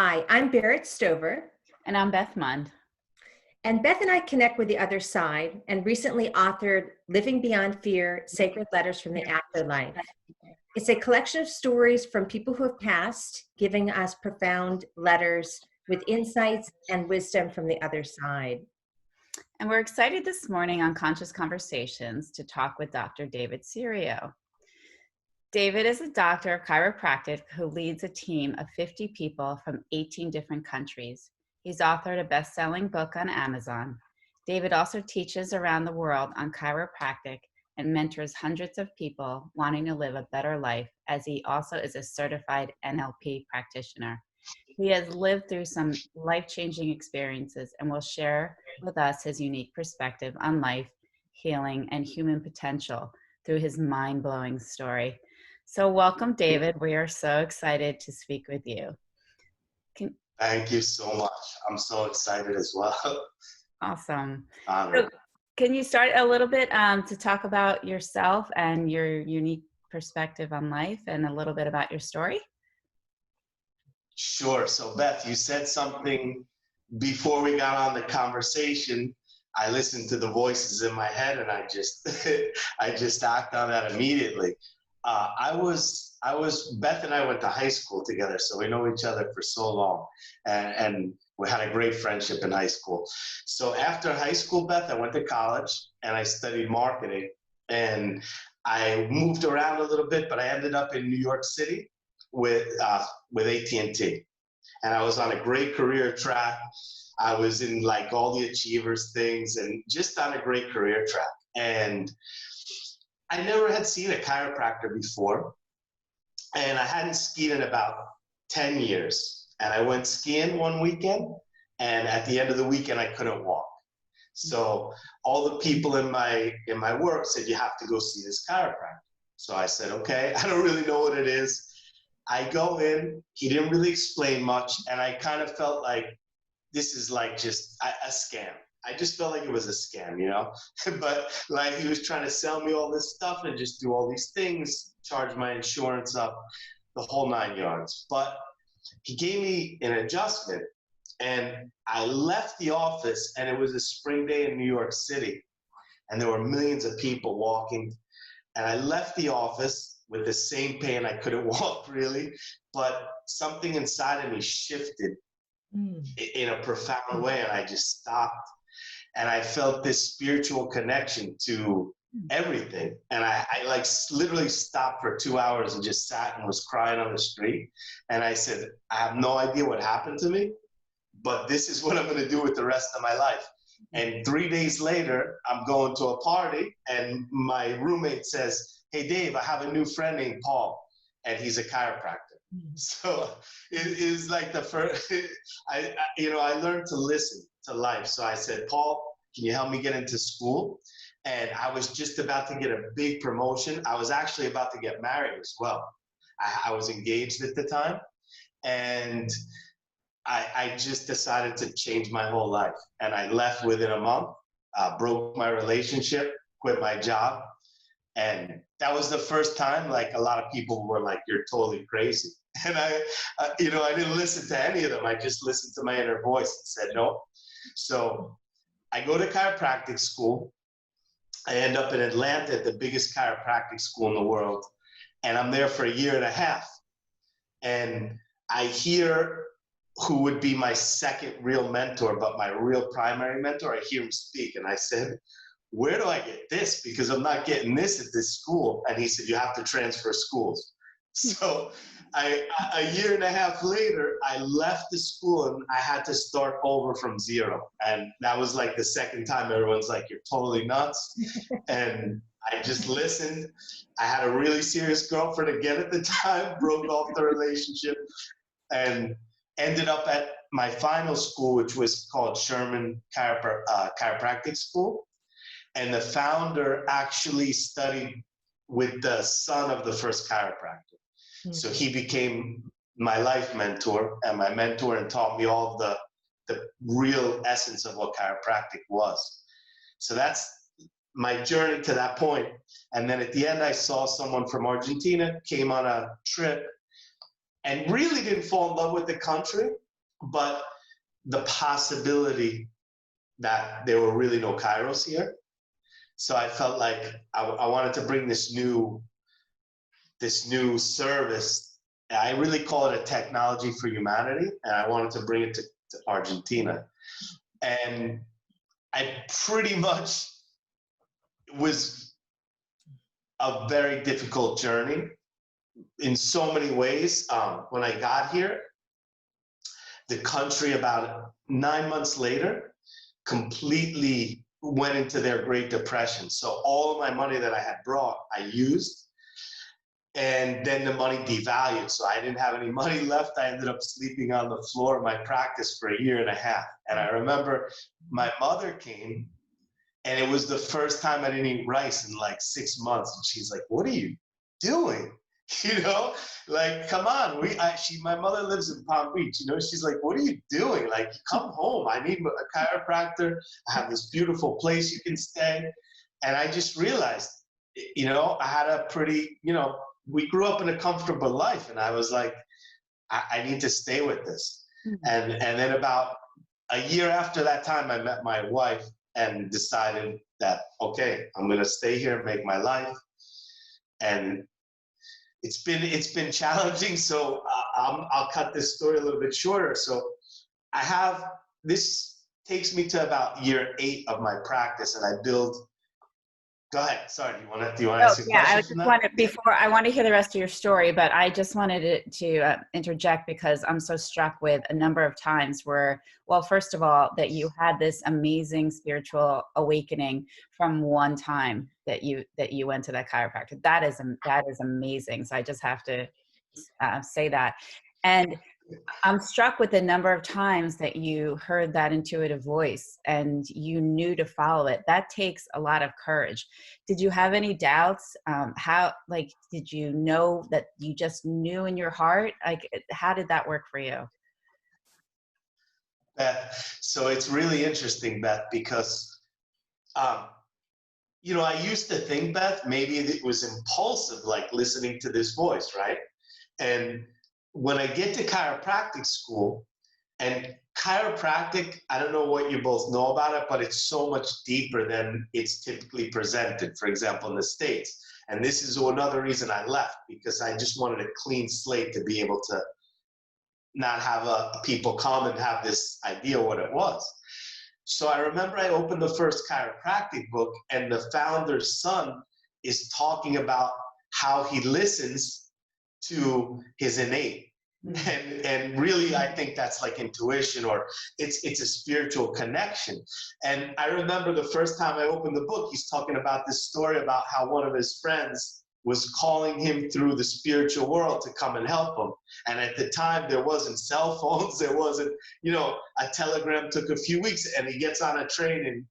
Hi, I'm Berit Stover, And I'm Beth Mund. and Beth and I connect with the other side and recently authored Living Beyond Fear, Sacred Letters from the Afterlife. It's a collection of stories from people who have passed, giving us profound letters with insights and wisdom from the other side. And we're excited this morning on Conscious Conversations to talk with Dr. David Serio. David is a doctor of chiropractic who leads a team of 50 people from 18 different countries. He's authored a best-selling book on Amazon. David also teaches around the world on chiropractic and mentors hundreds of people wanting to live a better life, as he also is a certified NLP practitioner. He has lived through some life-changing experiences and will share with us his unique perspective on life, healing, and human potential through his mind-blowing story. So welcome, David. We are so excited to speak with you. Thank you so much. I'm so excited as well. Awesome. Honored. So can you start a little bit to talk about yourself and your unique perspective on life and a little bit about your story? Sure. So Beth, you said something before we got on the conversation. I listened to the voices in my head and I just act on that immediately. Beth and I went to high school together, so we know each other for so long, and we had a great friendship in high school. So after high school, Beth, I went to college and I studied marketing, and I moved around a little bit, but I ended up in New York City with AT&T, and I was on a great career track. I was in like all the achievers things and just on a great career track. And I never had seen a chiropractor before, and I hadn't skied in about 10 years. And I went skiing one weekend, and at the end of the weekend, I couldn't walk. So all the people in my work said, you have to go see this chiropractor. So I said, okay, I don't really know what it is. I go in, he didn't really explain much, and I kind of felt like this is like just a scam. I just felt like it was a scam, you know? But like he was trying to sell me all this stuff and just do all these things, charge my insurance up, the whole 9 yards. But he gave me an adjustment, and I left the office, and it was a spring day in New York City, and there were millions of people walking. And I left the office with the same pain. I couldn't walk really, but something inside of me shifted in a profound way, and I just stopped. And I felt this spiritual connection to everything. And I like literally stopped for 2 hours and just sat and was crying on the street. And I said, I have no idea what happened to me, but this is what I'm going to do with the rest of my life. And 3 days later, I'm going to a party, and my roommate says, hey, Dave, I have a new friend named Paul, and he's a chiropractor. So it is like the first, I learned to listen to life. So I said, Paul, can you help me get into school? And I was just about to get a big promotion. I was actually about to get married as well. I was engaged at the time. And I just decided to change my whole life. And I left within a month, broke my relationship, quit my job. And that was the first time, like, a lot of people were like, you're totally crazy. And I didn't listen to any of them. I just listened to my inner voice and said no. So I go to chiropractic school. I end up in Atlanta at the biggest chiropractic school in the world. And I'm there for a year and a half. And I hear who would be my second real mentor, but my real primary mentor, I hear him speak. And I said, where do I get this? Because I'm not getting this at this school. And he said, you have to transfer schools. So a year and a half later, I left the school and I had to start over from zero. And that was like the second time everyone's like, you're totally nuts. And I just listened. I had a really serious girlfriend again at the time, broke off the relationship, and ended up at my final school, which was called Sherman Chiropractic School. And the founder actually studied with the son of the first chiropractor. So he became my life mentor and my mentor and taught me all the real essence of what chiropractic was. So that's my journey to that point. And then at the end, I saw someone from Argentina, came on a trip, and really didn't fall in love with the country, but the possibility that there were really no Kairos here. So I felt like I wanted to bring this new service. I really call it a technology for humanity, and I wanted to bring it to Argentina. And I pretty much, it was a very difficult journey in so many ways. When I got here, the country about 9 months later completely went into their Great Depression. So all of my money that I had brought, I used, and then the money devalued. So I didn't have any money left. I ended up sleeping on the floor of my practice for 1.5 years. And I remember my mother came, and it was the first time I didn't eat rice in like 6 months. And she's like, "What are you doing?" You know, like, come on. My mother lives in Palm Beach, you know, she's like, "What are you doing? Like, come home. I need a chiropractor. I have this beautiful place you can stay." And I just realized, you know, I had a pretty, you know, we grew up in a comfortable life, and I was like, I need to stay with this. And then about 1 year after that time, I met my wife and decided that, okay, I'm going to stay here and make my life. And it's been challenging. So I'll cut this story a little bit shorter. So this takes me to about year 8 of my practice, and I build. Go ahead. Sorry. Do you want to ask a question? I just wanted, before I want to hear the rest of your story, but I just wanted to interject because I'm so struck with a number of times where, well, first of all, that you had this amazing spiritual awakening from one time that you went to that chiropractor. That is amazing. So I just have to say that. And I'm struck with the number of times that you heard that intuitive voice and you knew to follow it. That takes a lot of courage. Did you have any doubts? Did you know that you just knew in your heart? Like, how did that work for you? Beth, so it's really interesting, Beth, because, you know, I used to think, Beth, maybe it was impulsive, like listening to this voice, right? And when I get to chiropractic school, and chiropractic, I don't know what you both know about it, but it's so much deeper than it's typically presented, for example, in the States. And this is another reason I left, because I just wanted a clean slate to be able to not have people come and have this idea what it was. So I remember I opened the first chiropractic book, and the founder's son is talking about how he listens to his innate. And really, I think that's like intuition, or it's a spiritual connection. And I remember the first time I opened the book, he's talking about this story about how one of his friends was calling him through the spiritual world to come and help him. And at the time, there wasn't cell phones, there wasn't, you know, a telegram took a few weeks, and he gets on a train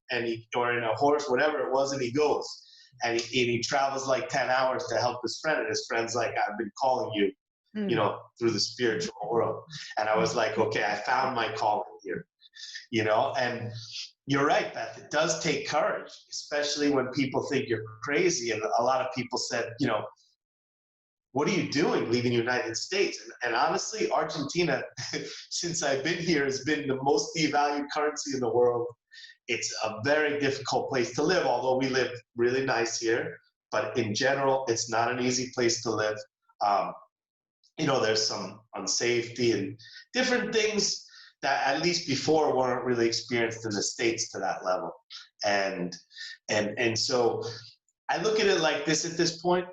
or in a horse, whatever it was, and he goes. And he travels like 10 hours to help his friend. And his friend's like, "I've been calling you, you know, through the spiritual world." And I was like, okay, I found my calling here, you know. And you're right, Beth, it does take courage, especially when people think you're crazy. And a lot of people said, you know, "What are you doing leaving the United States?" And honestly, Argentina, since I've been here, has been the most devalued currency in the world. It's a very difficult place to live, although we live really nice here. But in general, it's not an easy place to live. You know, there's some unsafety and different things that at least before weren't really experienced in the States to that level. And so I look at it like this at this point.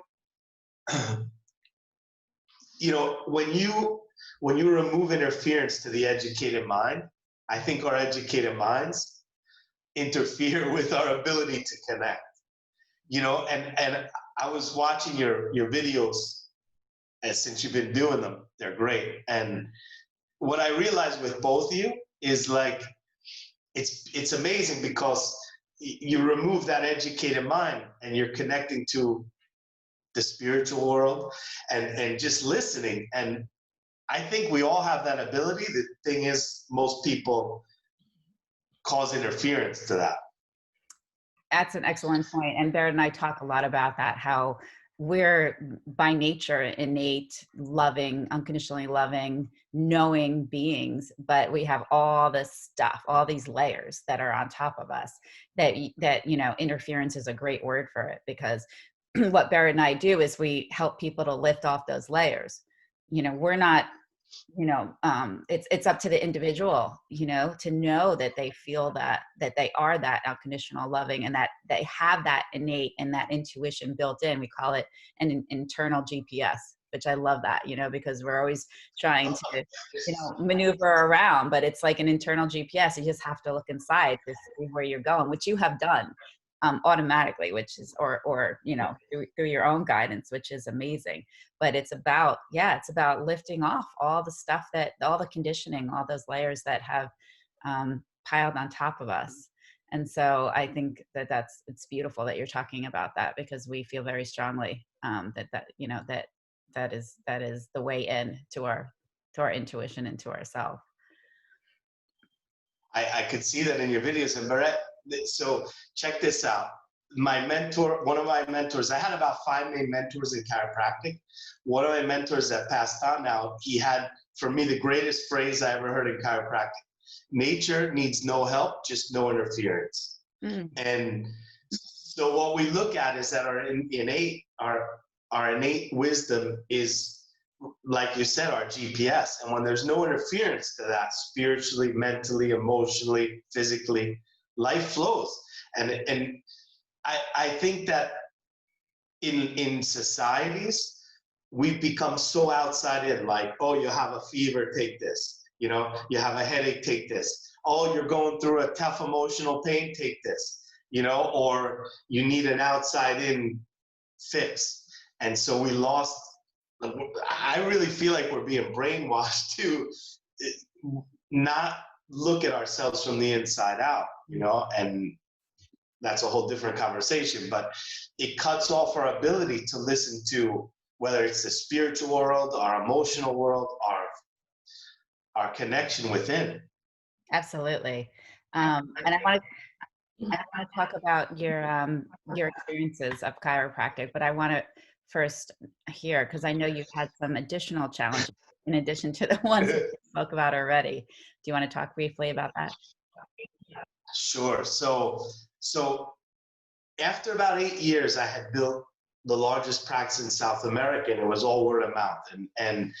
You know, when you remove interference to the educated mind, I think our educated minds interfere with our ability to connect. You know, and I was watching your videos, and since you've been doing them, they're great. And what I realized with both of you is like, it's amazing because you remove that educated mind and you're connecting to the spiritual world and just listening. And I think we all have that ability. The thing is, most people cause interference to that. That's an excellent point. And Berit and I talk a lot about that, how we're by nature innate, loving, unconditionally loving, knowing beings, but we have all this stuff, all these layers that are on top of us that, you know, interference is a great word for it, because what Berit and I do is we help people to lift off those layers. You know, we're not, you know, it's up to the individual, you know, to know that they feel that they are that unconditional loving, and that they have that innate and that intuition built in. We call it an internal GPS, which I love that, you know, because we're always trying to, you know, maneuver around, but it's like an internal GPS. You just have to look inside to see where you're going, which you have done automatically, which is, or you know, through your own guidance, which is amazing. But it's about, yeah, it's about lifting off all the stuff, that all the conditioning, all those layers that have piled on top of us. And so I think that it's beautiful that you're talking about that, because we feel very strongly that you know, that is the way in to our intuition and to ourself. I could see that in your videos. And Berit, so check this out. My mentor, one of my mentors, I had about 5 main mentors in chiropractic. One of my mentors that passed on now, he had, for me, the greatest phrase I ever heard in chiropractic: nature needs no help, just no interference. And so what we look at is that our innate wisdom is, like you said, our GPS. And when there's no interference to that, spiritually, mentally, emotionally, physically, life flows. And I think that in societies, we've become so outside in, like, oh, you have a fever, take this. You know, you have a headache, take this. Oh, you're going through a tough emotional pain, take this. You know, or you need an outside in fix. And so we lost, I really feel like we're being brainwashed to not look at ourselves from the inside out, you know, and that's a whole different conversation, but it cuts off our ability to listen to, whether it's the spiritual world, our emotional world, our connection within. Absolutely. And I want to talk about your experiences of chiropractic, but I want to first hear, because I know you've had some additional challenges in addition to the ones we spoke about already. Do you want to talk briefly about that? Sure. So after about 8 years, I had built the largest practice in South America, and it was all word of mouth. And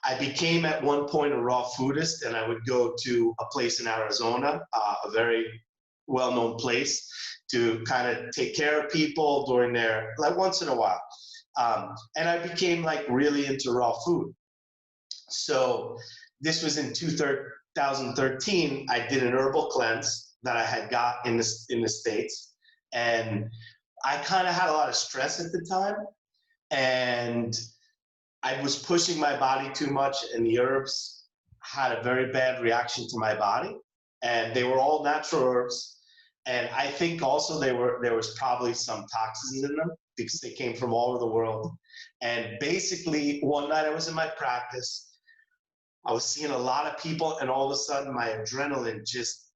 I became at one point a raw foodist, and I would go to a place in Arizona, a very well-known place, to kind of take care of people during their, like, once in a while. And I became like really into raw food. So this was in 2013. I did an herbal cleanse that I had got in the States. And I kind of had a lot of stress at the time. And I was pushing my body too much, and the herbs had a very bad reaction to my body. And they were all natural herbs. And I think also there was probably some toxins in them, because they came from all over the world. And basically, one night I was in my practice, I was seeing a lot of people, and all of a sudden my adrenaline just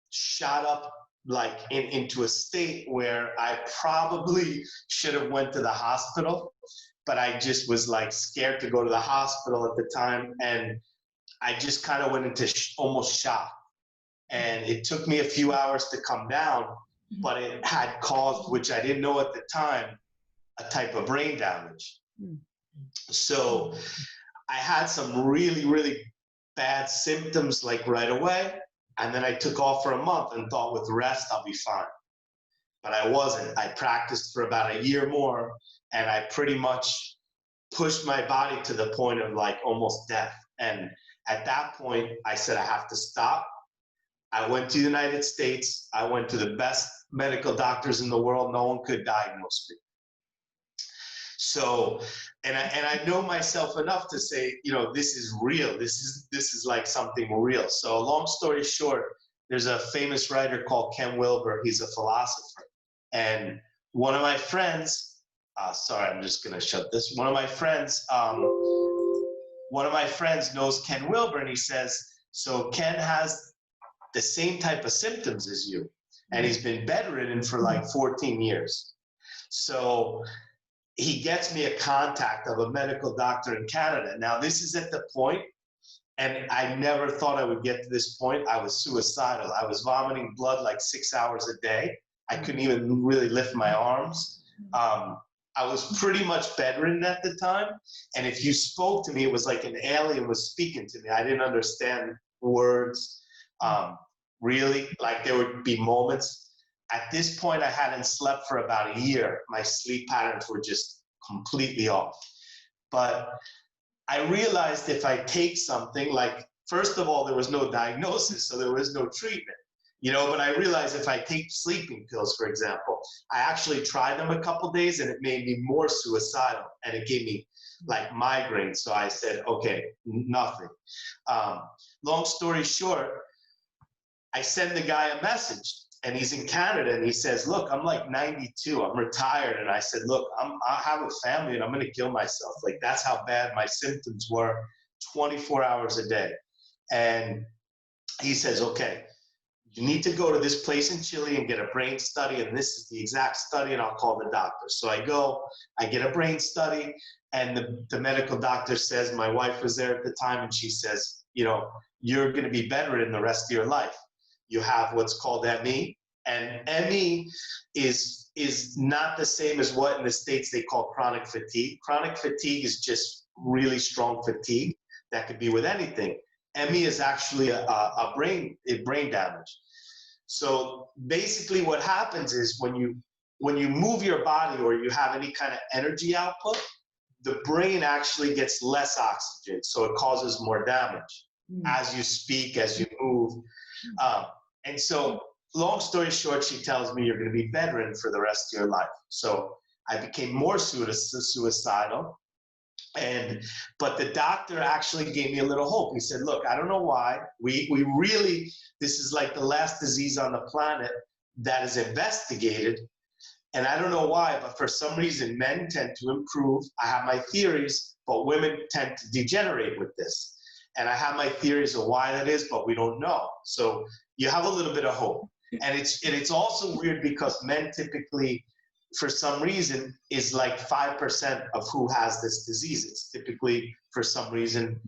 shot up, like into a state where I probably should have went to the hospital, but I just was like scared to go to the hospital at the time. And I just kind of went into almost shock. And it took me a few hours to come down, but it had caused, which I didn't know at the time, a type of brain damage. So I had some really, really bad symptoms, like right away. And then I took off for a month and thought with rest, I'll be fine. But I wasn't. I practiced for about a year more, and I pretty much pushed my body to the point of like almost death. And at that point, I said, I have to stop. I went to the United States. I went to the best medical doctors in the world. No one could diagnose me. So, and I know myself enough to say, you know, this is real. This is like something real. So long story short, there's a famous writer called Ken Wilber. He's a philosopher. And one of my friends, sorry, I'm just going to shut this. One of my friends knows Ken Wilber, and he says, so Ken has the same type of symptoms as you, and he's been bedridden for like 14 years. So he gets me a contact of a medical doctor in Canada. Now, this is at the point, and I never thought I would get to this point. I was suicidal. I was vomiting blood like 6 hours a day. I couldn't even really lift my arms. I was pretty much bedridden at the time. And if you spoke to me, it was like an alien was speaking to me. I didn't understand words. Really, like there would be moments. At this point, I hadn't slept for about a year. My sleep patterns were just completely off. But I realized if I take something, like, first of all, there was no diagnosis, so there was no treatment, but I realized if I take sleeping pills, for example, I actually tried them a couple days and it made me more suicidal and it gave me like migraines. So I said, okay, nothing. Long story short, I send the guy a message. And he's in Canada, and he says, look, I'm like 92, I'm retired. And I said, look, I have a family, and I'm going to kill myself. Like, that's how bad my symptoms were, 24 hours a day. And he says, okay, you need to go to this place in Chile and get a brain study, and this is the exact study, and I'll call the doctor. So I go, I get a brain study, and the medical doctor says, my wife was there at the time, and she says, you're going to be better in the rest of your life. You have what's called ME, and ME is not the same as what in the States they call chronic fatigue. Chronic fatigue is just really strong fatigue that could be with anything. ME is actually a brain damage. So basically what happens is when you move your body or you have any kind of energy output, the brain actually gets less oxygen, so it causes more damage as you speak, as you move. And so, long story short, she tells me you're going to be bedridden for the rest of your life. So I became more suicidal. But the doctor actually gave me a little hope. He said, look, I don't know why. We really, this is like the last disease on the planet that is investigated. And I don't know why, but for some reason, men tend to improve. I have my theories, but women tend to degenerate with this. And I have my theories of why that is, but we don't know. So you have a little bit of hope. And it's also weird because men typically, for some reason, is like 5% of who has this disease. It's typically, for some reason,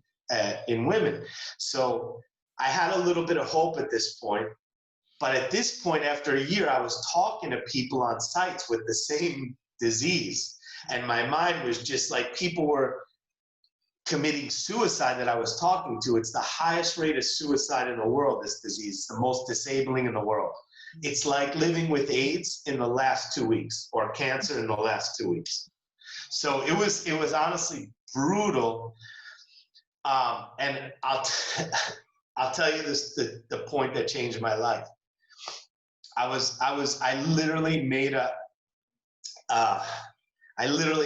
in women. So I had a little bit of hope at this point. But at this point, after a year, I was talking to people on sites with the same disease. And my mind was just like, people were committing suicide that I was talking to. It's the highest rate of suicide in the world, this disease. It's the most disabling in the world. It's like living with AIDS in the last 2 weeks or cancer in the last 2 weeks. So it was honestly brutal. And I'll tell you this, the point that changed my life. I literally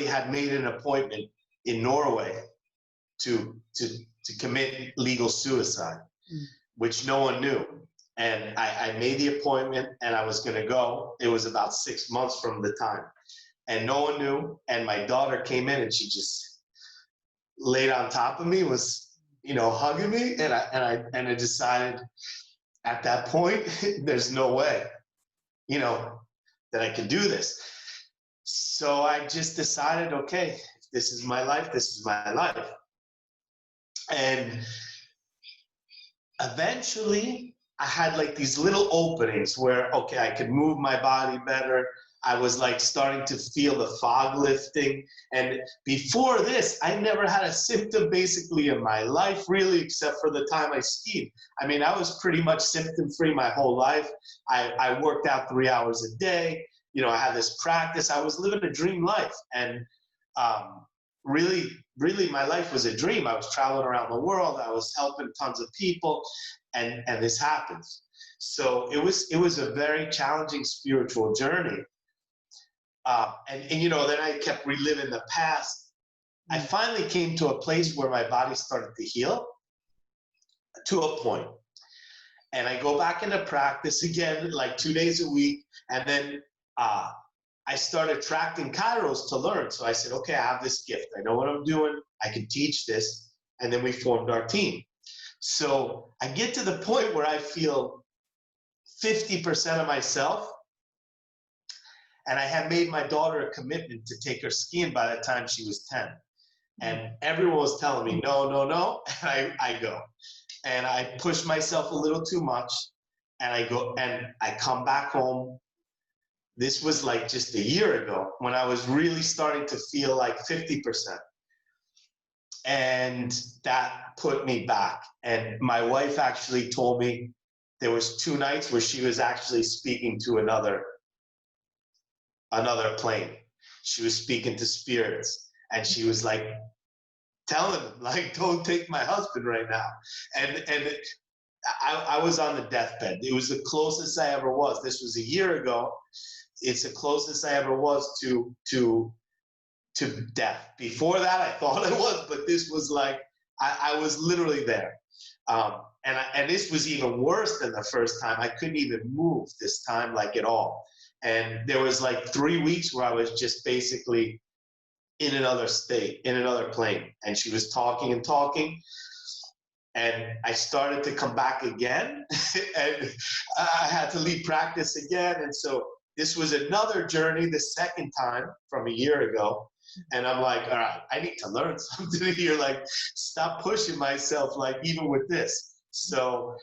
had made an appointment in Norway to commit legal suicide, which no one knew. And I made the appointment and I was going to go. It was about 6 months from the time. And no one knew. And my daughter came in and she just laid on top of me, was, hugging me. And I decided at that point, there's no way, that I could do this. So I just decided, okay, if this is my life, this is my life. And eventually I had like these little openings where, okay, I could move my body better. I was like starting to feel the fog lifting. And before this, I never had a symptom basically in my life really, except for the time I skied. I mean, I was pretty much symptom-free my whole life. I worked out 3 hours a day. I had this practice. I was living a dream life. And really my life was a dream. I was traveling around the world. I was helping tons of people, and this happens. So it was a very challenging spiritual journey. And then I kept reliving the past. I finally came to a place where my body started to heal to a point. And I go back into practice again, like 2 days a week. And then I started attracting kairos to learn. So I said, okay, I have this gift. I know what I'm doing. I can teach this. And then we formed our team. So I get to the point where I feel 50% of myself. And I had made my daughter a commitment to take her skiing by the time she was 10. And everyone was telling me, no, no, no. And I go. And I push myself a little too much. And I go and I come back home. This was like just a year ago when I was really starting to feel like 50%. And that put me back. And my wife actually told me there was 2 nights where she was actually speaking to another plane. She was speaking to spirits. And she was like, telling them, like, don't take my husband right now. And I was on the deathbed. It was the closest I ever was. This was a year ago. It's the closest I ever was to death. Before that, I thought I was, but this was like, I was literally there. And this was even worse than the first time. I couldn't even move this time, like, at all. And there was like 3 weeks where I was just basically in another state, in another plane. And she was talking and talking. And I started to come back again. And I had to leave practice again. And so this was another journey, the second time from a year ago. And I'm like, all right, I need to learn something here. Like, stop pushing myself, like, even with this. So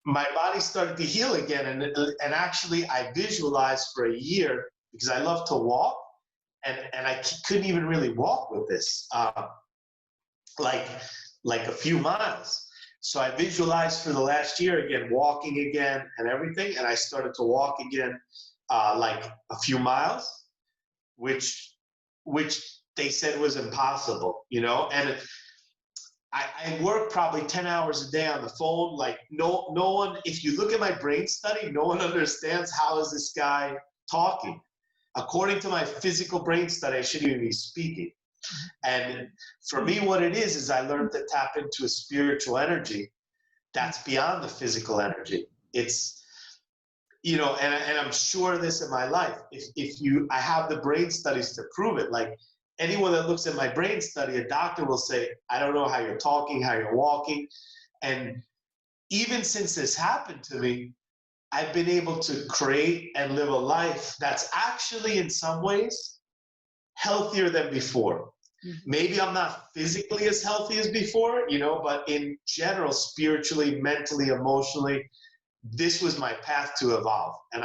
my body started to heal again. And actually, I visualized for a year, because I love to walk. And I couldn't even really walk with this, like a few miles. So I visualized for the last year again, walking again and everything. And I started to walk again, like a few miles, which they said was impossible, you know? And I work probably 10 hours a day on the phone. Like, no one, if you look at my brain study, no one understands how is this guy talking. According to my physical brain study, I shouldn't even be speaking. And for me, what it is I learned to tap into a spiritual energy that's beyond the physical energy. It's, you know, and I'm sure of this in my life. I have the brain studies to prove it. Like, anyone that looks at my brain study, a doctor will say, I don't know how you're talking, how you're walking. And even since this happened to me, I've been able to create and live a life that's actually in some ways healthier than before. Maybe I'm not physically as healthy as before, you know, but in general, spiritually, mentally, emotionally, this was my path to evolve. And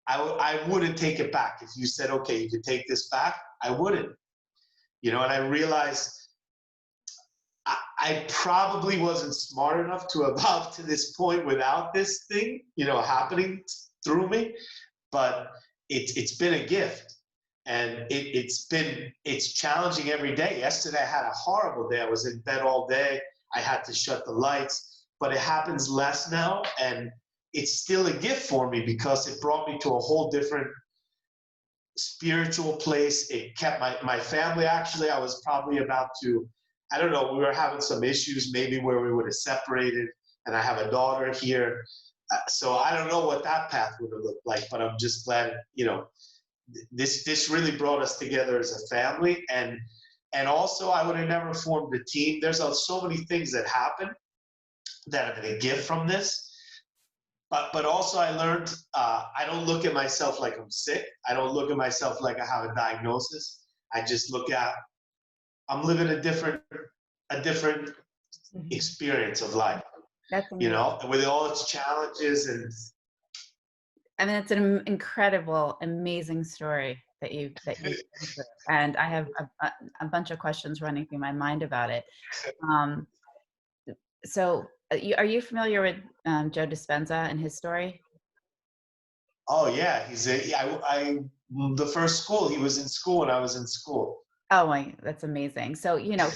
I wouldn't take it back. If you said, okay, you could take this back, I wouldn't, you know. And I realized I probably wasn't smart enough to evolve to this point without this thing, you know, happening through me. But it's been a gift, and it's challenging every day. Yesterday I had a horrible day. I was in bed all day. I had to shut the lights, but it happens less now, and it's still a gift for me because it brought me to a whole different spiritual place. It kept my family. Actually, I was probably about to, I don't know, we were having some issues maybe where we would have separated, and I have a daughter here. So I don't know what that path would have looked like, but I'm just glad, you know, this really brought us together as a family. And also I would have never formed a team. There's so many things that happen that have been a gift from this. But also I learned I don't look at myself like I'm sick. I don't look at myself like I have a diagnosis. I just look at, I'm living a different experience of life. That's amazing. You know, with all its challenges. And I mean, it's an incredible, amazing story that you and I have a bunch of questions running through my mind about it. So are you familiar with Joe Dispenza and his story? Oh yeah, the first school, he was in school when I was in school. Oh my, that's amazing. So, you know,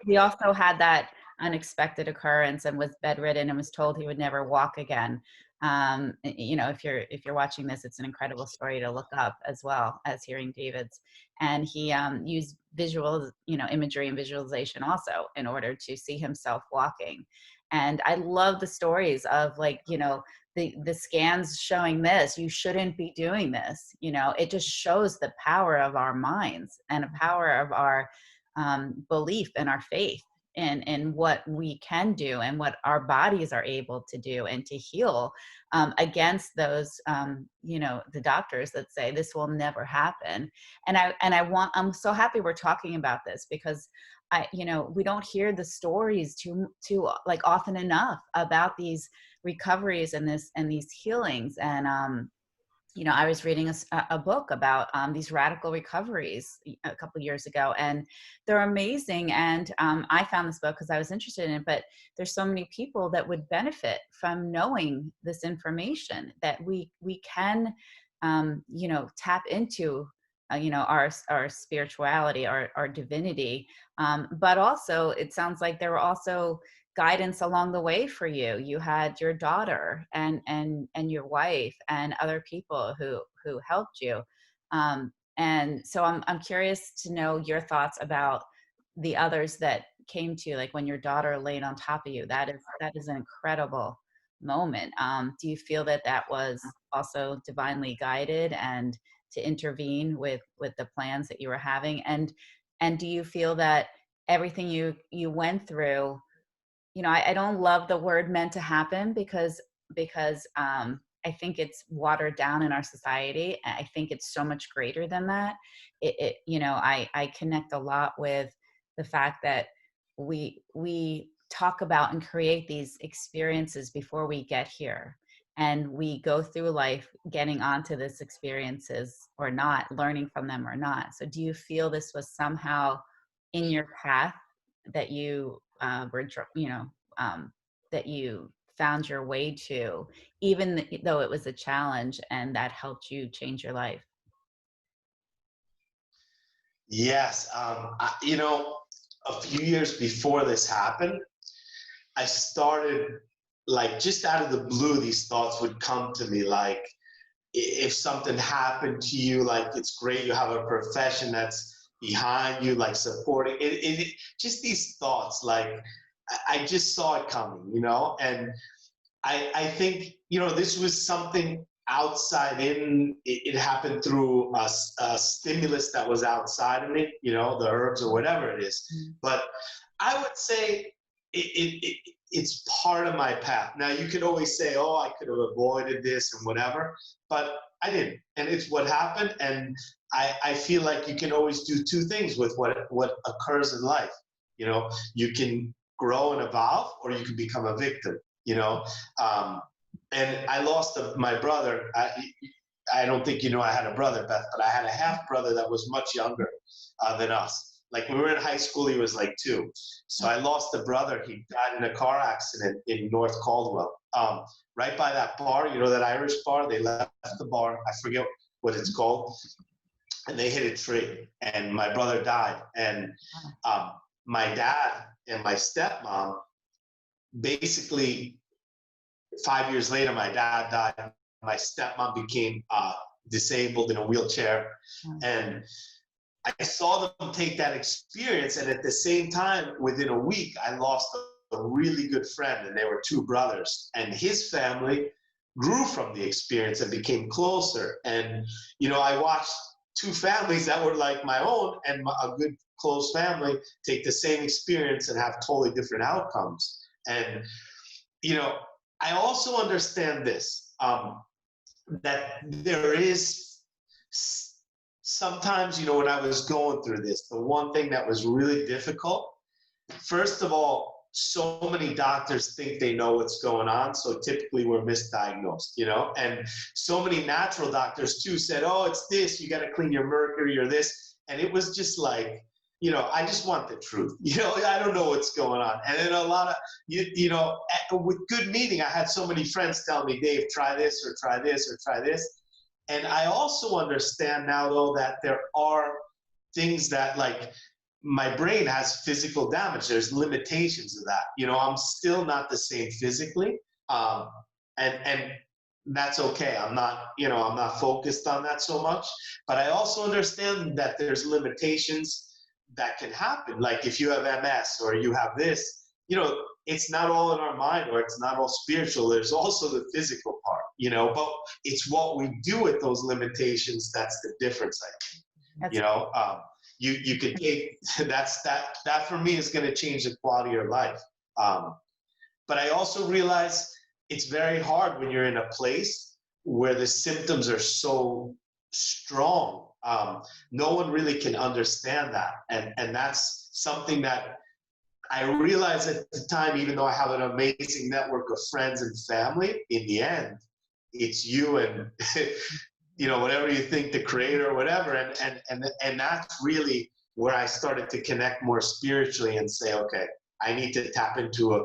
he also had that unexpected occurrence and was bedridden and was told he would never walk again. You know, if you're watching this, it's an incredible story to look up as well as hearing David's. And he used visual, you know, imagery and visualization also in order to see himself walking. And I love the stories of, like, you know, the scans showing this, you shouldn't be doing this. You know, it just shows the power of our minds and the power of our belief and our faith in what we can do and what our bodies are able to do and to heal, against those, the doctors that say this will never happen. And I'm so happy we're talking about this, because we don't hear the stories too like often enough about these recoveries and these healings. And I was reading a book about these radical recoveries a couple years ago, and they're amazing. And I found this book because I was interested in it, but there's so many people that would benefit from knowing this information, that we can, tap into, our spirituality, our divinity. But also, it sounds like there were also guidance along the way for you. You had your daughter and your wife and other people who helped you. And so I'm curious to know your thoughts about the others that came to you, like when your daughter laid on top of you. That is an incredible moment. Do you feel that was also divinely guided and to intervene with the plans that you were having? And do you feel that everything you went through, I don't love the word meant to happen, because I think it's watered down in our society. I think it's so much greater than that. I connect a lot with the fact that we talk about and create these experiences before we get here. And we go through life getting onto these experiences or not, learning from them or not. So do you feel this was somehow in your path, that you that you found your way to, even though it was a challenge, and that helped you change your life? Yes. A few years before this happened, I started, like, just out of the blue, these thoughts would come to me, like, if something happened to you, like, it's great you have a profession that's behind you, like supporting it, just these thoughts, like, I just saw it coming, and I think, this was something outside in, it happened through a stimulus that was outside of me, the herbs or whatever it is. But I would say it's part of my path. Now, you could always say, oh, I could have avoided this and whatever, but I didn't. And it's what happened. And I feel like you can always do two things with what occurs in life. You can grow and evolve, or you can become a victim, and I lost my brother. I don't think I had a brother, Beth, but I had a half brother that was much younger than us. Like, when we were in high school, he was like 2. So I lost a brother. He died in a car accident in North Caldwell. Right by that bar, that Irish bar, they left the bar. I forget what it's called. And they hit a tree, and my brother died. And my dad and my stepmom, basically 5 years later, my dad died. My stepmom became disabled in a wheelchair. And I saw them take that experience. And at the same time, within a week, I lost a really good friend, and they were 2 brothers. And his family grew from the experience and became closer. And, I watched 2 families that were like my own and a good close family take the same experience and have totally different outcomes. And, I also understand this, that there is sometimes, when I was going through this, the one thing that was really difficult, first of all, so many doctors think they know what's going on, so typically we're misdiagnosed, and so many natural doctors too said, oh, it's this, you got to clean your mercury or this, and it was just like, I just want the truth. I don't know what's going on. And then a lot of, with good meaning, I had so many friends tell me, Dave, try this or try this or try this. And I also understand now, though, that there are things that, like, my brain has physical damage. There's limitations of that. I'm still not the same physically. And that's okay. I'm not focused on that so much. But I also understand that there's limitations that can happen. Like, if you have MS or you have this, it's not all in our mind, or it's not all spiritual. There's also the physical part, but it's what we do with those limitations that's the difference, I think. You know, you could take that for me is going to change the quality of your life. But I also realize it's very hard when you're in a place where the symptoms are so strong. No one really can understand that. And that's something that I realized at the time, even though I have an amazing network of friends and family, in the end, it's you and, you know, whatever you think, the creator or whatever. And that's really where I started to connect more spiritually and say, okay, I need to tap into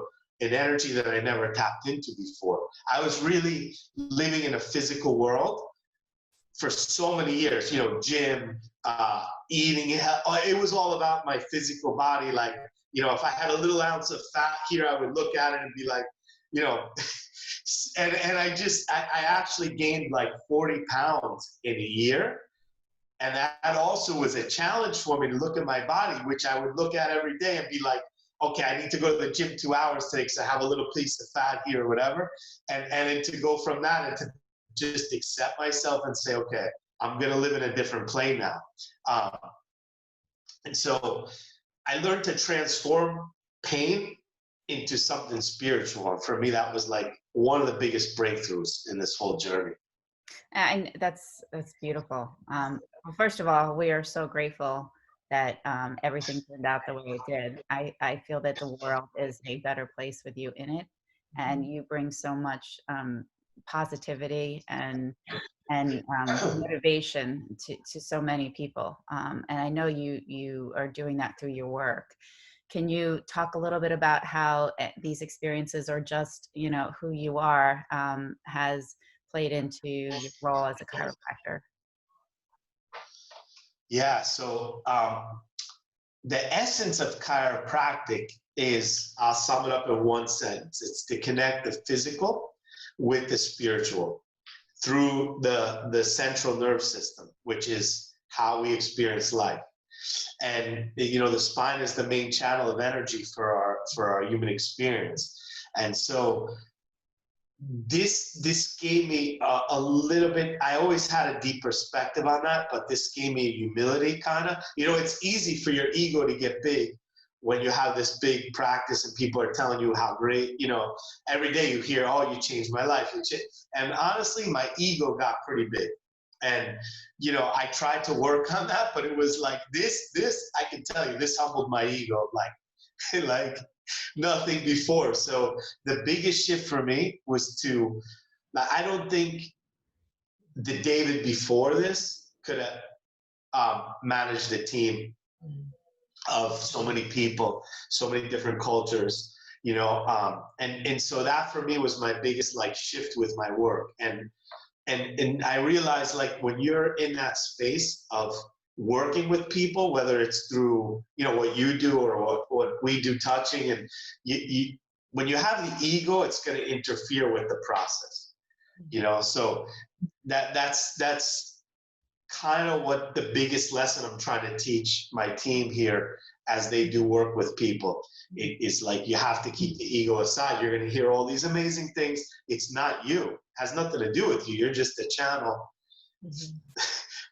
an energy that I never tapped into before. I was really living in a physical world for so many years, you know, gym, eating, it was all about my physical body. Like, you know, if I had a little ounce of fat here, I would look at it and be like, you know, and I actually gained like 40 pounds in a year. And that also was a challenge for me to look at my body, which I would look at every day and be like, okay, I need to go to the gym 2 hours today because I have a little piece of fat here or whatever. And then to go from that and to just accept myself and say, okay, I'm going to live in a different plane now. And so I learned to transform pain into something spiritual. And for me, that was like one of the biggest breakthroughs in this whole journey. And that's beautiful. Well, first of all, we are so grateful that everything turned out the way it did. I feel that the world is a better place with you in it, and you bring so much positivity and motivation to so many people. And I know you are doing that through your work. Can you talk a little bit about how these experiences, or just, you know, who you are, has played into your role as a chiropractor? Yeah, so the essence of chiropractic is, I'll sum it up in one sentence. It's to connect the physical with the spiritual through the central nervous system, which is how we experience life. And, you know, the spine is the main channel of energy for our human experience. And so this gave me a little bit, I always had a deep perspective on that, but this gave me humility, kind of. You know, it's easy for your ego to get big when you have this big practice and people are telling you how great, you know, every day you hear, oh, you changed my life. And honestly, my ego got pretty big. And, you know, I tried to work on that, but it was like this, I can tell you, this humbled my ego like nothing before. So the biggest shift for me was I don't think the David before this could have managed a team of so many people, so many different cultures, you know, and so that for me was my biggest like shift with my work. And I realized, like, when you're in that space of working with people, whether it's through, you know, what you do or what we do touching, and when you have the ego, it's going to interfere with the process, you know. So that's kind of what the biggest lesson I'm trying to teach my team here as they do work with people. It is like, you have to keep the ego aside. You're going to hear all these amazing things. It's not you. It has nothing to do with you. You're just a channel.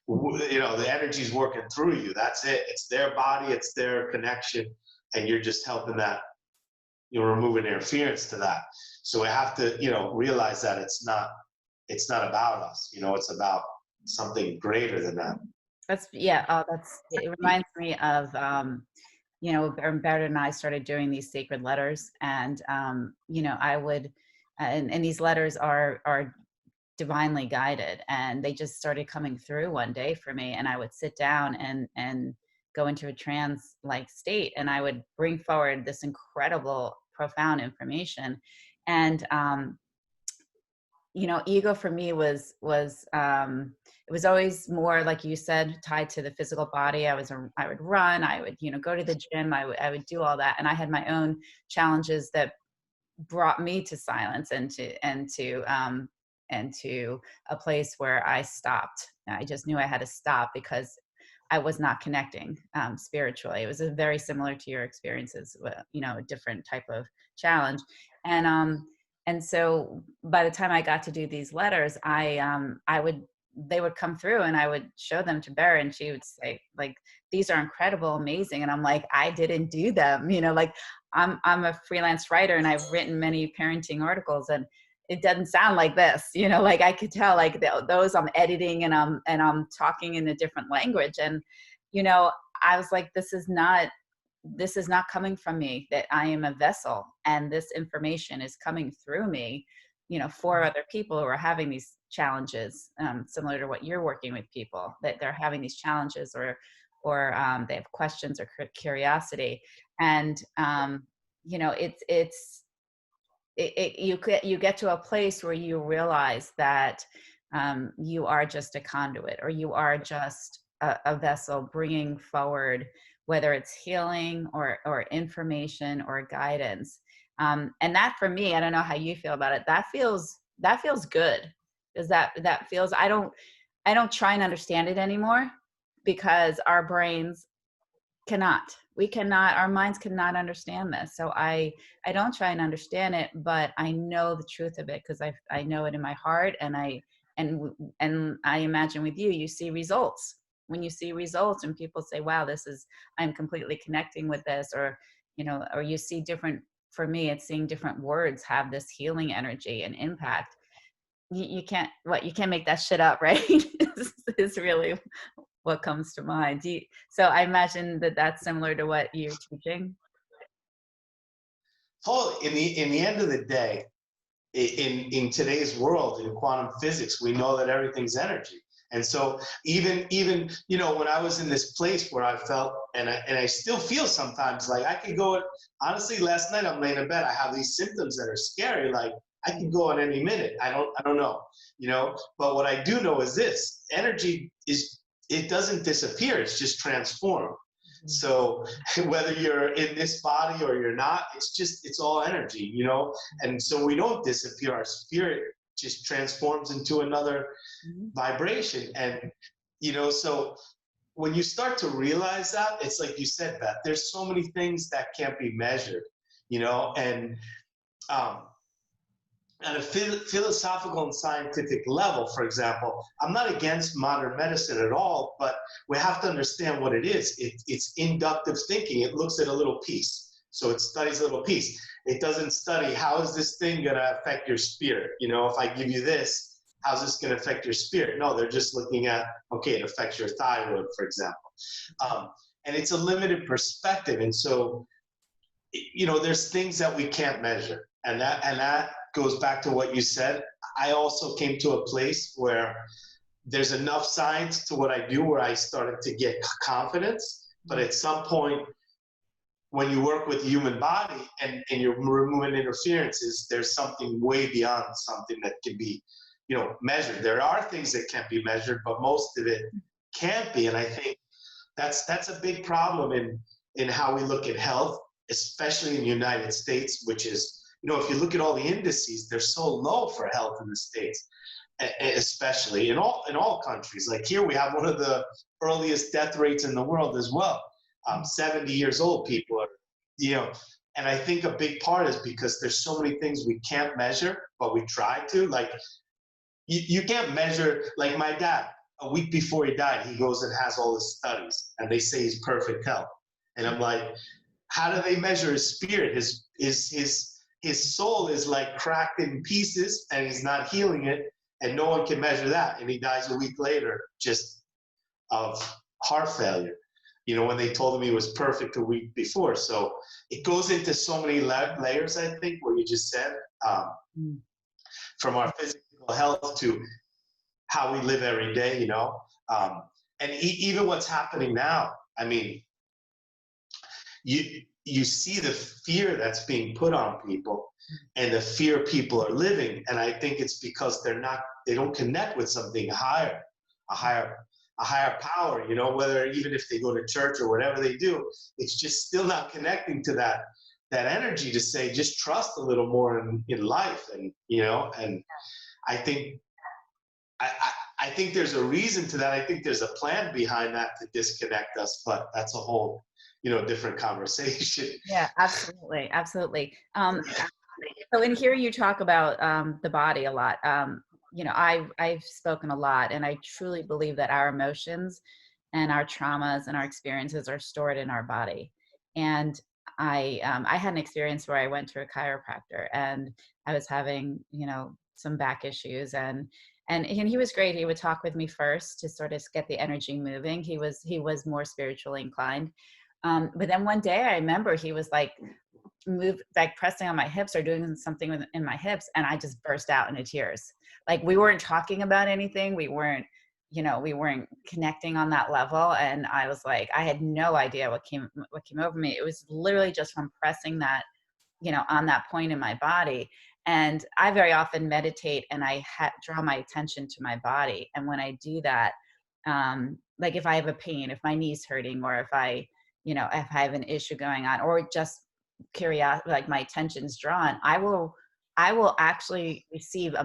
You know, the energy's working through you. That's it. It's their body. It's their connection. And you're just helping that, you're removing interference to that. So we have to, you know, realize that it's not about us. You know, it's about something greater than that. It reminds me of, you know, Berit and I started doing these sacred letters, and, you know, I would, and these letters are divinely guided, and they just started coming through one day for me, and I would sit down and go into a trance like state, and I would bring forward this incredible, profound information. And, you know, ego for me was it was always more, like you said, tied to the physical body. I would run, I would, you know, go to the gym, I would do all that. And I had my own challenges that brought me to silence and to a place where I stopped. I just knew I had to stop because I was not connecting spiritually. It was very similar to your experiences, you know, a different type of challenge. And so by the time I got to do these letters, I would they would come through and I would show them to Berit, and she would say, like, these are incredible, amazing. And I'm like, I didn't do them, like I'm a freelance writer and I've written many parenting articles, and it doesn't sound like this, like I could tell, like those I'm editing and I'm talking in a different language. And, I was like, this is not coming from me, that I am a vessel, and this information is coming through me, for other people who are having these challenges, similar to what you're working with people, that they're having these challenges, or they have questions or curiosity. And, you get to a place where you realize that you are just a conduit, or you are just a vessel bringing forward, whether it's healing or information or guidance. And that, for me, I don't know how you feel about it, that feels good. Because that feels, I don't try and understand it anymore, because our brains our minds cannot understand this. So I don't try and understand it, but I know the truth of it, because I know it in my heart. And I imagine with you see results. When you see results and people say, wow, I'm completely connecting with this, or you see different, for me, it's seeing different words have this healing energy and impact. You can't make that shit up, right? is really what comes to mind. So I imagine that that's similar to what you're teaching. Oh, in the end of the day, in today's world, in quantum physics, we know that everything's energy. And so even when I was in this place where I felt, and I still feel sometimes, like I could go, honestly, last night I'm laying in bed, I have these symptoms that are scary, like I can go on any minute. I don't know, but what I do know is this: energy it doesn't disappear, it's just transformed. So whether you're in this body or you're not, it's all energy, and so we don't disappear. Our spirit just transforms into another vibration. And, so when you start to realize that, it's like you said, Beth, there's so many things that can't be measured, and at a philosophical and scientific level, for example, I'm not against modern medicine at all, but we have to understand what it is. It's inductive thinking. It looks at a little piece. So it studies a little piece. It doesn't study, how is this thing going to affect your spirit? If I give you this, how's this going to affect your spirit? No, they're just looking at, okay, it affects your thyroid, for example. And it's a limited perspective. And so, there's things that we can't measure. And that goes back to what you said. I also came to a place where there's enough science to what I do where I started to get confidence. But at some point, when you work with the human body and you're removing interferences, there's something way beyond something that can be, measured. There are things that can't be measured, but most of it can't be. And I think that's a big problem in how we look at health, especially in the United States, which is, if you look at all the indices, they're so low for health in the States, especially in all countries. Like here, we have one of the earliest death rates in the world as well. 70 years old people are, and I think a big part is because there's so many things we can't measure, but we try to. Like you can't measure, like my dad, a week before he died, he goes and has all his studies and they say he's perfect health. And I'm like, how do they measure his spirit? His soul is like cracked in pieces and he's not healing it, and no one can measure that. And he dies a week later just of heart failure, when they told him he was perfect a week before. So it goes into so many layers, I think, what you just said, from our physical health to how we live every day, and even what's happening now. I mean, you see the fear that's being put on people and the fear people are living. And I think it's because they don't connect with something higher, a higher power, whether even if they go to church or whatever they do, it's just still not connecting to that energy to say, just trust a little more in life. And, and I think, I think there's a reason to that. I think there's a plan behind that to disconnect us, but that's a whole, different conversation. Yeah, absolutely. Absolutely. So in here you talk about the body a lot. I've spoken a lot, and I truly believe that our emotions and our traumas and our experiences are stored in our body. And I had an experience where I went to a chiropractor, and I was having, some back issues, and he was great. He would talk with me first to sort of get the energy moving. He was more spiritually inclined. But then one day I remember he was like, pressing on my hips or doing something in my hips, and I just burst out into tears. Like, we weren't talking about anything. We weren't connecting on that level. And I was like, I had no idea what came over me. It was literally just from pressing that, on that point in my body. And I very often meditate, and I draw my attention to my body. And when I do that, like if I have a pain, if my knee's hurting, or if I have an issue going on, or just curiosity, like my attention's drawn, I will actually receive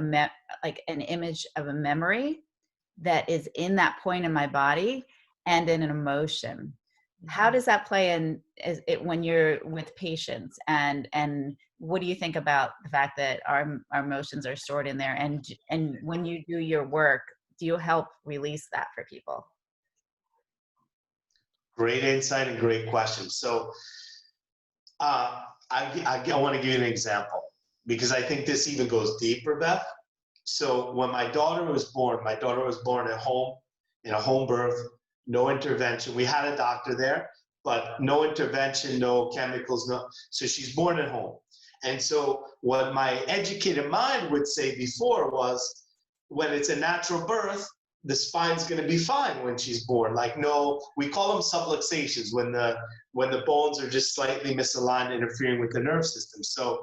like an image of a memory that is in that point in my body, and in an emotion. How does that play in when you're with patients, and what do you think about the fact that our emotions are stored in there, and when you do your work, do you help release that for people? Great insight and great question. So I want to give you an example, because I think this even goes deeper, Beth. So when my daughter was born at home, in a home birth, no intervention. We had a doctor there, but no intervention, no chemicals, no. So she's born at home. And so what my educated mind would say before was, when it's a natural birth, the spine's going to be fine when she's born. Like, no, we call them subluxations, when the bones are just slightly misaligned, interfering with the nerve system. So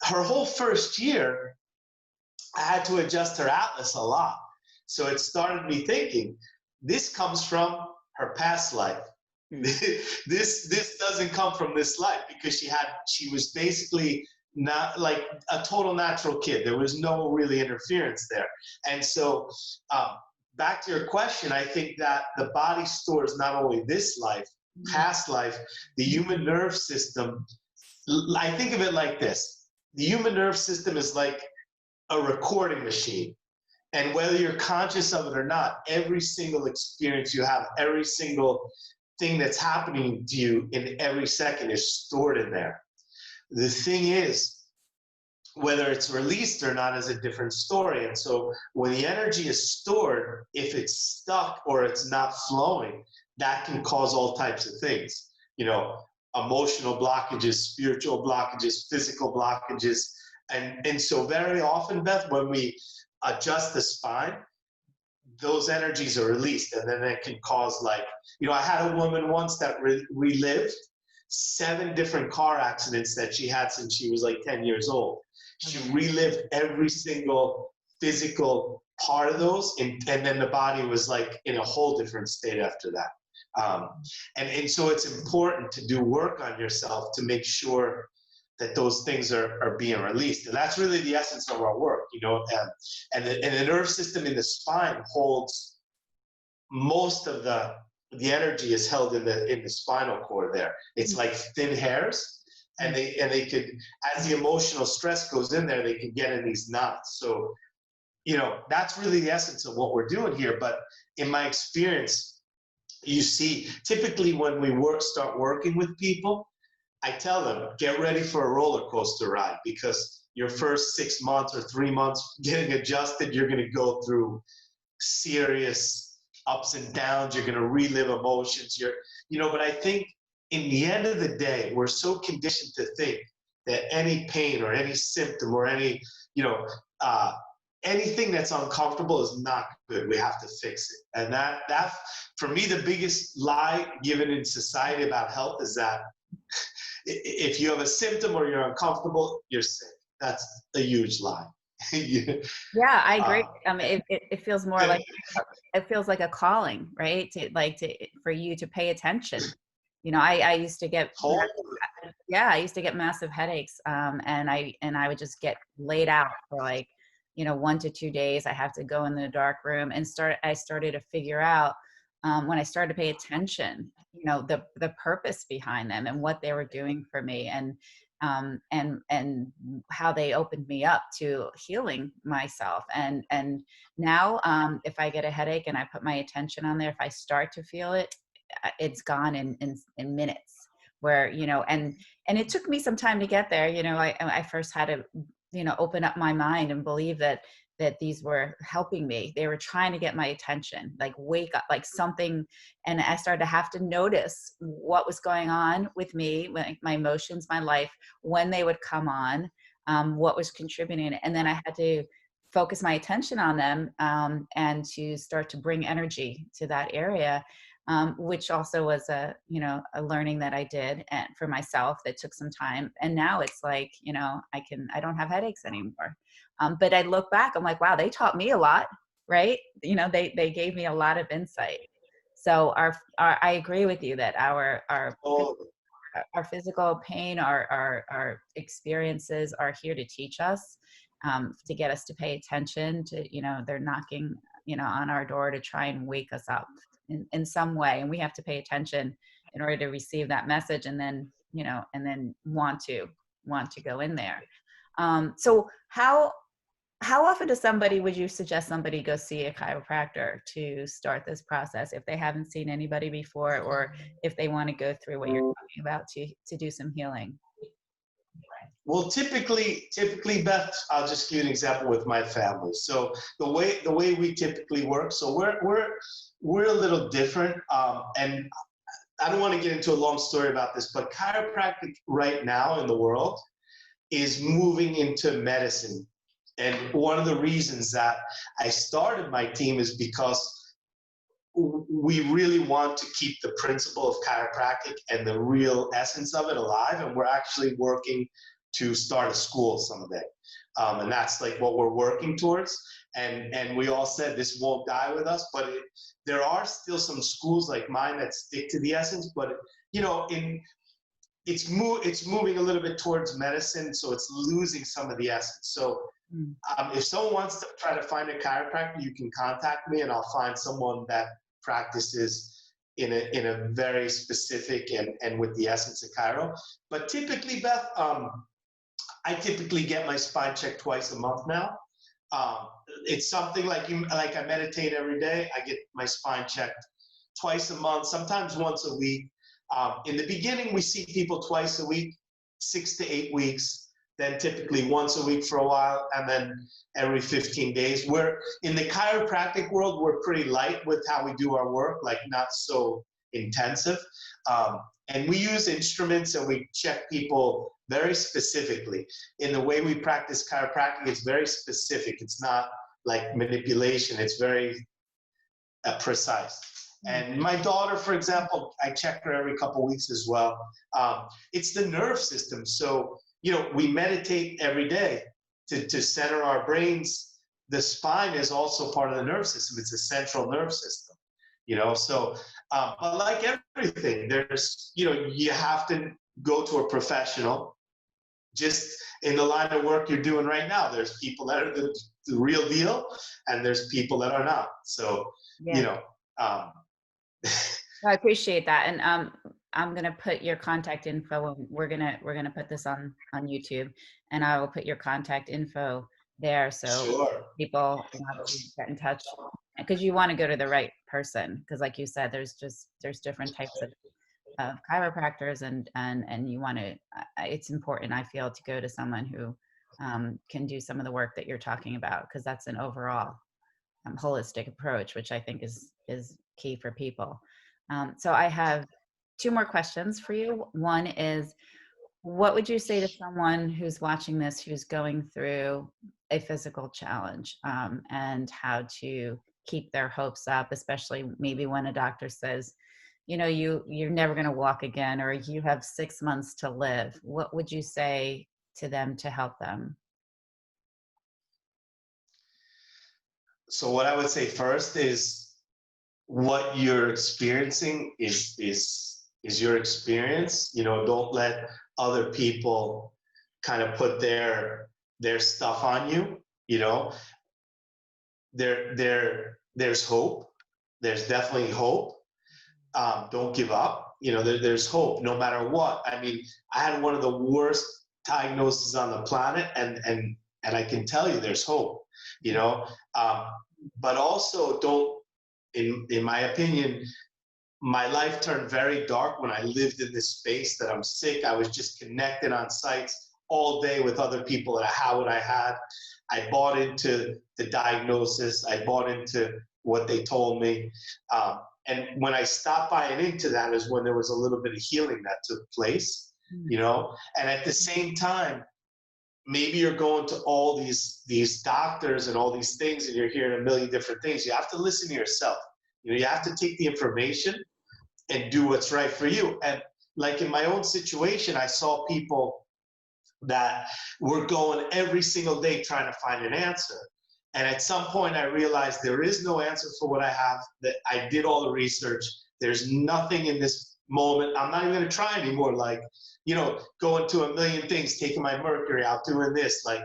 her whole first year, I had to adjust her atlas a lot. So it started me thinking, this comes from her past life. This doesn't come from this life, because she was basically not like a total natural kid. There was no really interference there. And so back to your question, I think that the body stores not only this life, past life, the human nerve system. I think of it like this. The human nerve system is like a recording machine. And whether you're conscious of it or not, every single experience you have, every single thing that's happening to you in every second is stored in there. The thing is, whether it's released or not is a different story. And so when the energy is stored, if it's stuck or it's not flowing, that can cause all types of things. Emotional blockages, spiritual blockages, physical blockages. And so very often, Beth, when we adjust the spine, those energies are released, and then it can cause, like, I had a woman once that relived 7 different car accidents that she had since she was like 10 years old. She relived every single physical part of those, and then the body was like in a whole different state after that. And so it's important to do work on yourself to make sure that those things are being released. And that's really the essence of our work, and the nerve system in the spine holds most of the energy is held in the spinal cord there. It's like thin hairs, and they could, as the emotional stress goes in there, they can get in these knots. So, that's really the essence of what we're doing here. But in my experience, you see, typically when we start working with people, I tell them, get ready for a roller coaster ride, because your first 6 months or 3 months getting adjusted, you're going to go through serious ups and downs. You're going to relive emotions. But I think in the end of the day, we're so conditioned to think that any pain or any symptom or any, anything that's uncomfortable is not good. We have to fix it. And that for me, the biggest lie given in society about health is that if you have a symptom or you're uncomfortable, you're sick. That's a huge lie. Yeah, I agree. It feels more like a calling, right? For you to pay attention. I used to get I used to get massive headaches, and I would just get laid out for 1 to 2 days. I have to go in the dark room, and I started to figure out, when I started to pay attention, the purpose behind them and what they were doing for me. And and how they opened me up to healing myself. And now, if I get a headache and I put my attention on there, if I start to feel it, it's gone in minutes. Where, and it took me some time to get there. I first had to, open up my mind and believe that these were helping me. They were trying to get my attention, like wake up, like something. And I started to have to notice what was going on with me, like my emotions, my life, when they would come on, what was contributing. And then I had to focus my attention on them, and to start to bring energy to that area. Which also was a learning that I did and for myself that took some time. And now it's like, I don't have headaches anymore. But I look back, I'm like, wow, they taught me a lot, right? They gave me a lot of insight. So I agree with you that our physical pain, our experiences are here to teach us, to get us to pay attention to, they're knocking, on our door to try and wake us up in some way. And we have to pay attention in order to receive that message, and then, and then want to go in there. So how often would you suggest somebody go see a chiropractor to start this process if they haven't seen anybody before, or if they want to go through what you're talking about to do some healing? Well, typically, Beth, I'll just give you an example with my family. So the way we typically work, so we're a little different, and I don't want to get into a long story about this, but chiropractic right now in the world is moving into medicine. And one of the reasons that I started my team is because we really want to keep the principle of chiropractic and the real essence of it alive. And we're actually working to start a school someday. And that's like what we're working towards. And we all said this won't die with us, but there are still some schools like mine that stick to the essence, but it's moving a little bit towards medicine, so it's losing some of the essence. So if someone wants to try to find a chiropractor, you can contact me and I'll find someone that practices in a very specific and with the essence of chiro. But typically, Beth, I typically get my spine checked twice a month now. It's something like I meditate every day. I get my spine checked twice a month, sometimes once a week. In the beginning, we see people twice a week, 6 to 8 weeks, then typically once a week for a while, and then every 15 days. We're in the chiropractic world, we're pretty light with how we do our work, like not so intensive. And we use instruments and we check people very specifically. In the way we practice chiropractic, it's very specific. It's not like manipulation. It's very precise. And my daughter, for example, I check her every couple of weeks as well. It's the nerve system. So, we meditate every day to center our brains. The spine is also part of the nerve system. It's a central nerve system, so, but like everything, there's, you have to go to a professional. Just in the line of work you're doing right now, there's people that are the real deal and there's people that are not. So, yeah. I appreciate that. And I'm going to put your contact info. We're going to put this on YouTube, and I will put your contact info there. So sure. People want to get in touch, because you want to go to the right person. Because like you said, there's different types of chiropractors, and you want to, it's important, I feel, to go to someone who can do some of the work that you're talking about, because that's an overall holistic approach, which I think is key for people. So I have 2 more questions for you. One is, what would you say to someone who's watching this, who's going through a physical challenge, and how to keep their hopes up, especially maybe when a doctor says, you're never going to walk again, or you have 6 months to live? What would you say to them to help them? So what I would say first is, what you're experiencing is your experience. Don't let other people kind of put their stuff on you. There's hope. There's definitely hope. Don't give up. There's hope no matter what. I mean, I had one of the worst diagnoses on the planet, and I can tell you there's hope, you know. But also don't, in my opinion, my life turned very dark when I lived in this space that I'm sick. I was just connected on sites all day with other people and how what I had. I bought into the diagnosis. I bought into what they told me. And when I stopped buying into that is when there was a little bit of healing that took place, you know? And at the same time, maybe you're going to all these doctors and all these things and you're hearing a million different things. You have to listen to yourself. You know, you have to take the information and do what's right for you. And like in my own situation, I saw people that were going every single day trying to find an answer. And at some point I realized there is no answer for what I have, that I did all the research. There's nothing in this moment. I'm not even gonna try anymore. Like, you know, going to a million things, taking my mercury out, doing this, like,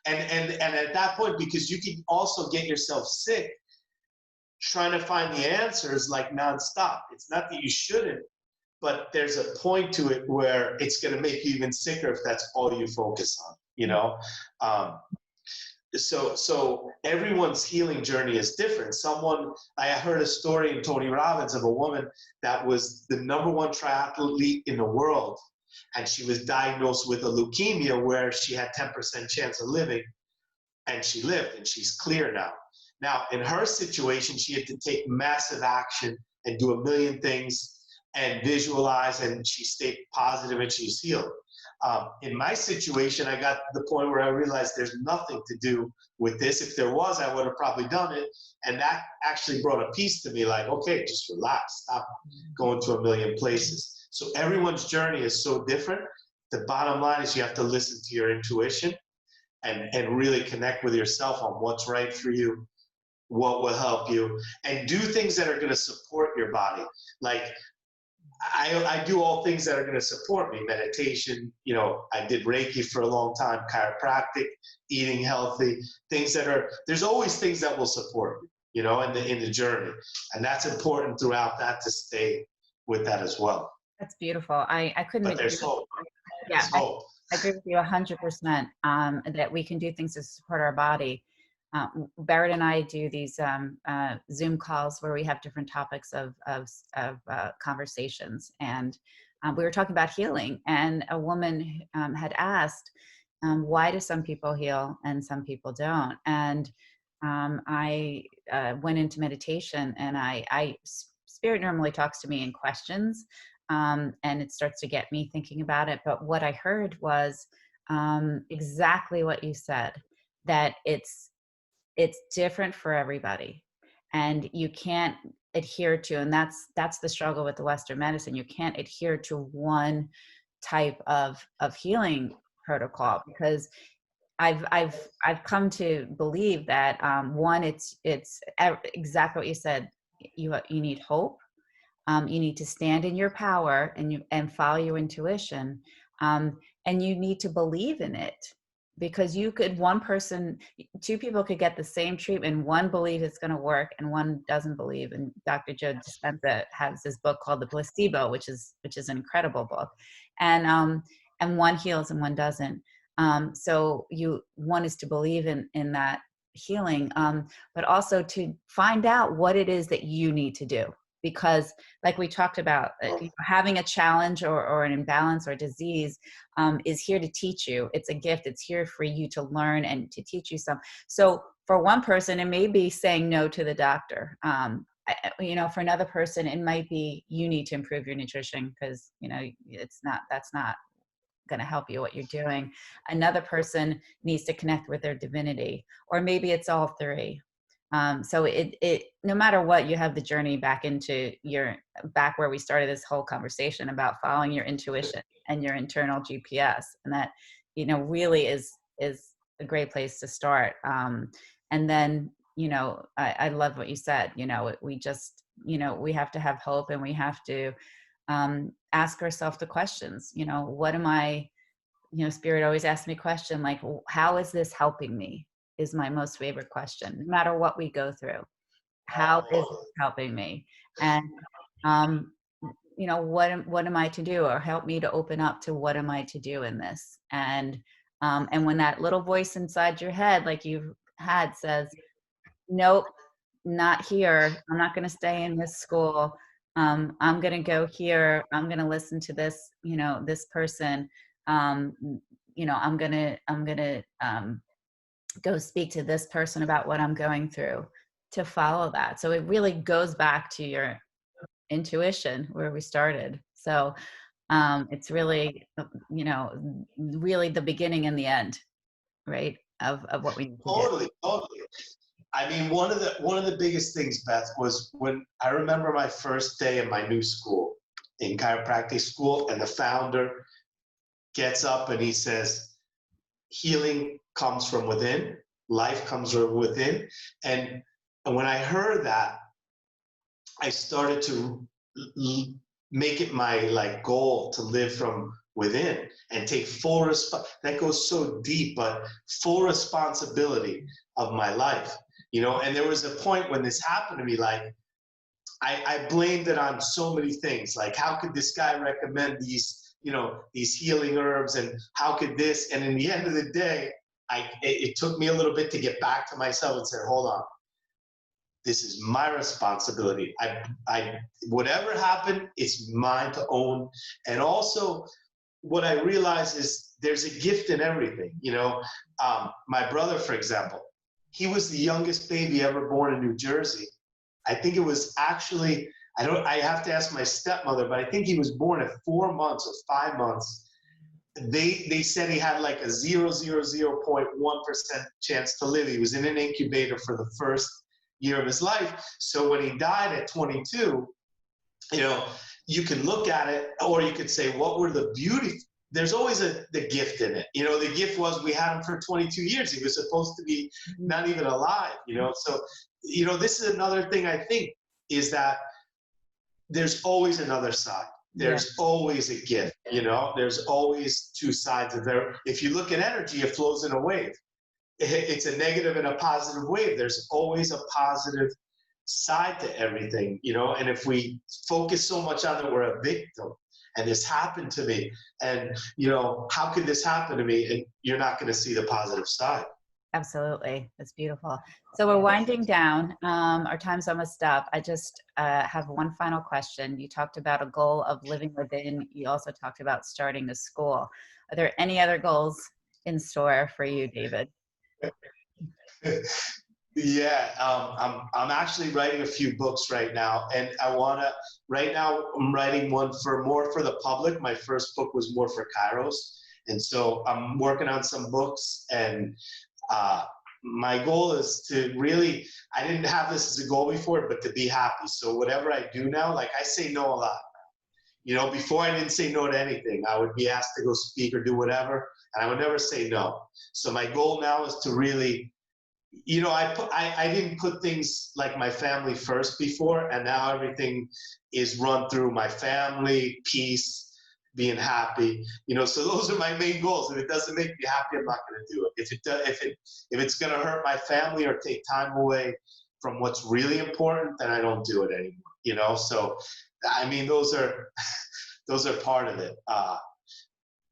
and at that point, because you can also get yourself sick trying to find the answers like nonstop. It's not that you shouldn't, but there's a point to it where it's going to make you even sicker if that's all you focus on, you know? So everyone's healing journey is different. I heard a story in Tony Robbins of a woman that was the #1 triathlete in the world, and she was diagnosed with a leukemia where she had 10% chance of living, and she lived, and she's clear now. Now, in her situation, she had to take massive action and do a million things and visualize, and she stayed positive and she's healed. In my situation, I got to the point where I realized there's nothing to do with this. If there was, I would have probably done it. And that actually brought a peace to me, like, okay, just relax, stop going to a million places. So everyone's journey is so different. The bottom line is you have to listen to your intuition and really connect with yourself on what's right for you, what will help you, and do things that are going to support your body. Like I do all things that are going to support me. Meditation, you know, I did Reiki for a long time, chiropractic, eating healthy, things that are, there's always things that will support you, you know, in the journey. And that's important throughout that, to stay with that as well. That's beautiful. I couldn't But agree. there's hope. Yeah, There's hope. I agree with you 100%, that we can do things to support our body. Berit and I do these Zoom calls where we have different topics of conversations, and we were talking about healing, and a woman had asked, why do some people heal and some people don't? And I went into meditation, and Spirit normally talks to me in questions, and it starts to get me thinking about it. But what I heard was exactly what you said, that it's different for everybody, and you can't adhere to, and that's the struggle with the Western medicine. You can't adhere to one type of healing protocol, because I've come to believe that one, it's exactly what you said. You need hope. You need to stand in your power and follow your intuition, and you need to believe in it, because two people could get the same treatment. One believes it's going to work, and one doesn't believe. And Dr. Joe Dispenza has this book called The Placebo, which is an incredible book, and one heals and one doesn't. So one is to believe in that healing, but also to find out what it is that you need to do. Because like we talked about, having a challenge or an imbalance or disease is here to teach you. It's a gift. It's here for you to learn and to teach you some. So for one person, it may be saying no to the doctor. For another person, it might be you need to improve your nutrition, because that's not going to help you what you're doing. Another person needs to connect with their divinity, or maybe it's all three. So it no matter what, you have the journey back where we started this whole conversation about following your intuition and your internal GPS, and that really is a great place to start. And then I love what you said. We just we have to have hope, and we have to ask ourselves the questions. What am I? Spirit always asks me a question like, how is this helping me? Is my most favorite question. No matter what we go through, how is it helping me? And you know, what am I to do, or help me to open up to what am I to do in this. And when that little voice inside your head, like you've had, says, nope, not here. I'm not going to stay in this school. I'm going to go here. I'm going to listen to this, you know, this person. You know, I'm going to go speak to this person about what I'm going through, to follow that. So it really goes back to your intuition where we started. So it's really, you know, really the beginning and the end, right, of what we need to do. Totally, totally. I mean, one of the biggest things, Beth, was when I remember my first day in my new school, in chiropractic school, and the founder gets up and he says, healing comes from within, life comes from within. And when I heard that, I started to make it my like goal to live from within and take full that goes so deep, but full responsibility of my life, you know. And there was a point when this happened to me, like I blamed it on so many things, like how could this guy recommend these, you know, these healing herbs, and how could this, and in the end of the day, it took me a little bit to get back to myself and say, hold on, this is my responsibility. Whatever happened, it's mine to own. And also, what I realized is there's a gift in everything. You know, my brother, for example, he was the youngest baby ever born in New Jersey. I think it was actually, I have to ask my stepmother, but I think he was born at 4 months or 5 months. They said he had like a 0.1% chance to live. He was in an incubator for the first year of his life. So when he died at 22, you know, you can look at it, or you could say, what were the beauty? There's always the gift in it. You know, the gift was we had him for 22 years. He was supposed to be not even alive, you know? So, you know, this is another thing I think, is that there's always another side. There's always a gift, you know? There's always two sides of there. If you look at energy, it flows in a wave. It's a negative and a positive wave. There's always a positive side to everything, you know. And if we focus so much on that we're a victim, and this happened to me, and, you know, how could this happen to me? And you're not going to see the positive side. Absolutely. That's beautiful. So we're winding down. Our time's almost up. I just have one final question. You talked about a goal of living within. You also talked about starting a school. Are there any other goals in store for you, David? Yeah, I'm actually writing a few books right now, and right now I'm writing one more for the public. My first book was more for Kairos, and so I'm working on some books, and my goal is to really, I didn't have this as a goal before, but to be happy. So whatever I do now, like I say no a lot. You know, before I didn't say no to anything. I would be asked to go speak or do whatever, and I would never say no. So my goal now is to really, you know, I didn't put things like my family first before, and now everything is run through my family, peace, being happy. You know, so those are my main goals. If it doesn't make me happy, I'm not going to do it. If it's going to hurt my family or take time away from what's really important, then I don't do it anymore. You know, so I mean, those are part of it.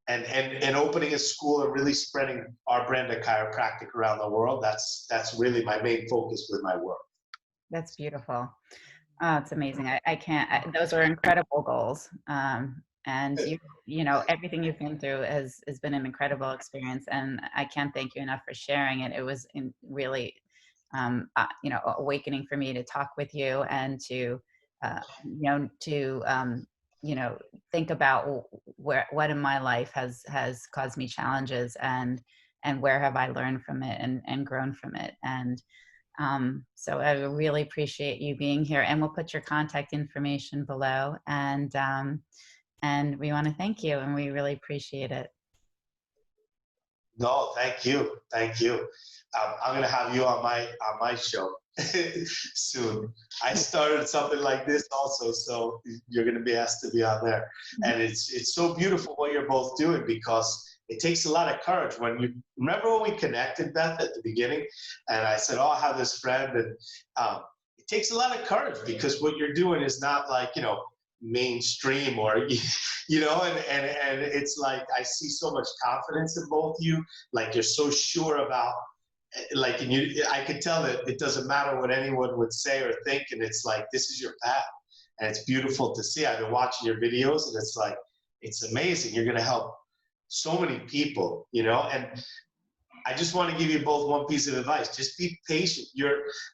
And opening a school and really spreading our brand of chiropractic around the world, that's really my main focus with my work. That's beautiful. Oh, it's amazing. I can't, those are incredible goals. And you know, everything you've been through has been an incredible experience, and I can't thank you enough for sharing it. It was really, you know, awakening for me to talk with you, and to, you know, think about what in my life has caused me challenges, and where have I learned from it and grown from it. And so I really appreciate you being here, and we'll put your contact information below. And we want to thank you, and we really appreciate it. No, thank you. Thank you. I'm going to have you on my show soon. I started something like this also, so you're going to be asked to be on there. And it's so beautiful what you're both doing, because it takes a lot of courage. Remember when we connected, Beth, at the beginning, and I said, oh, I have this friend, and it takes a lot of courage, because what you're doing is not like, you know, mainstream or you know, and it's like I see so much confidence in both of you. Like you're so sure about, like, and you, I could tell that it doesn't matter what anyone would say or think, and it's like this is your path, and it's beautiful to see. I've been watching your videos, and it's like it's amazing. You're gonna help so many people, you know, and I just want to give you both one piece of advice. Just be patient.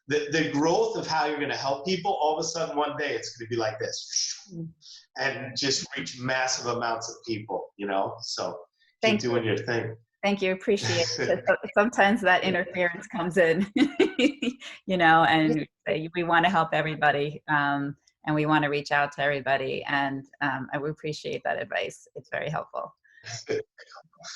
The growth of how you're going to help people, all of a sudden one day it's going to be like this and just reach massive amounts of people, you know? So keep doing your thing. Thank you. Appreciate it. Sometimes that interference comes in, you know, and we want to help everybody, and we want to reach out to everybody. And I would appreciate that advice. It's very helpful.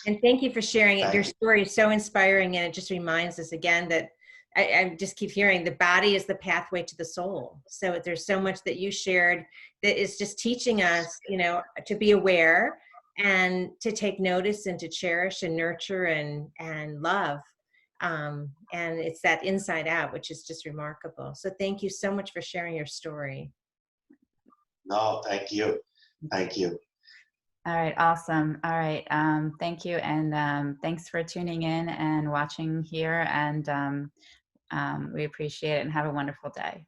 And thank you for sharing it. Your story is so inspiring, and it just reminds us again that I just keep hearing the body is the pathway to the soul. So there's so much that you shared that is just teaching us, you know, to be aware and to take notice and to cherish and nurture and love. And it's that inside out, which is just remarkable. So thank you so much for sharing your story. No, thank you. Thank you. All right. Awesome. All right. Thank you. And thanks for tuning in and watching here. And we appreciate it, and have a wonderful day.